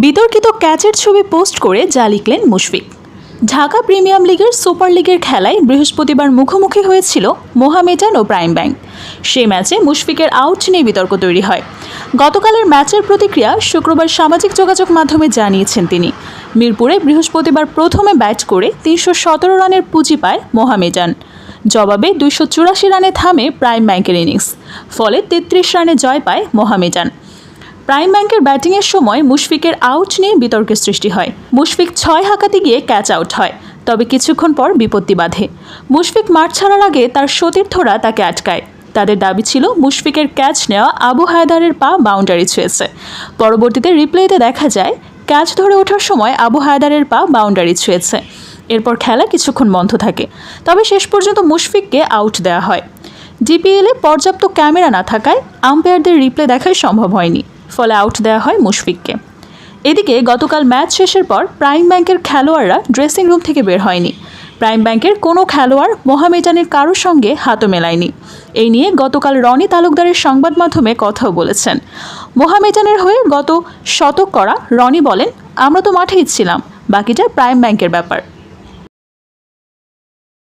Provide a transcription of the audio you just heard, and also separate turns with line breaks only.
বিতর্কিত ক্যাচের ছবি পোস্ট করে যা লিখলেন মুশফিক। ঢাকা প্রিমিয়ার লিগের সুপার লিগের খেলায় বৃহস্পতিবার মুখোমুখি হয়েছিল মোহামেডান ও প্রাইম ব্যাংক। সেই ম্যাচে মুশফিকের আউট নিয়ে বিতর্ক তৈরি হয়। গতকালের ম্যাচের প্রতিক্রিয়া শুক্রবার সামাজিক যোগাযোগ মাধ্যমে জানিয়েছেন তিনি। মিরপুরে বৃহস্পতিবার প্রথমে ব্যাট করে ৩১৭ রানের পুঁজি পায় মোহামেডান। জবাবে ২৮৪ রানে থামে প্রাইম ব্যাংকের ইনিংস। ফলে ৩৩ রানে জয় পায় মোহামেডান। প্রাইম ব্যাংকের ব্যাটিংয়ের সময় মুশফিকের আউট নিয়ে বিতর্কের সৃষ্টি হয়। মুশফিক ৬ হাঁকাতে গিয়ে ক্যাচ আউট হয়, তবে কিছুক্ষণ পর বিপত্তি বাধে। মুশফিক মাঠ ছাড়ার আগে তার সতীর্থরা তাকে আটকায়। তাদের দাবি ছিল মুশফিকের ক্যাচ নেওয়া আবু হায়দারের পা বাউন্ডারি ছুঁয়েছে। পরবর্তীতে রিপ্লেতে দেখা যায় ক্যাচ ধরে ওঠার সময় আবু হায়দারের পা বাউন্ডারি ছুঁয়েছে। এরপর খেলা কিছুক্ষণ বন্ধ থাকে, তবে শেষ পর্যন্ত মুশফিককে আউট দেওয়া হয়। ডিপিএলে পর্যাপ্ত ক্যামেরা না থাকায় আম্পায়ারদের রিপ্লে দেখাই সম্ভব হয়নি, ফলে আউট দেওয়া হয় মুশফিককে। এদিকে গতকাল ম্যাচ শেষের পর প্রাইম ব্যাংকের খেলোয়াড়রা ড্রেসিং রুম থেকে বের হয়নি। প্রাইম ব্যাংকের কোনো খেলোয়াড় মোহামেডানের কারোর সঙ্গে হাতও মেলায়নি। এই নিয়ে গতকাল রনি তালুকদারের সংবাদ মাধ্যমে কথাও বলেছেন। মোহামেডানের হয়ে গত শতক করা রনি বলেন, আমরা তো মাঠেই ছিলাম, বাকিটা প্রাইম ব্যাংকের ব্যাপার।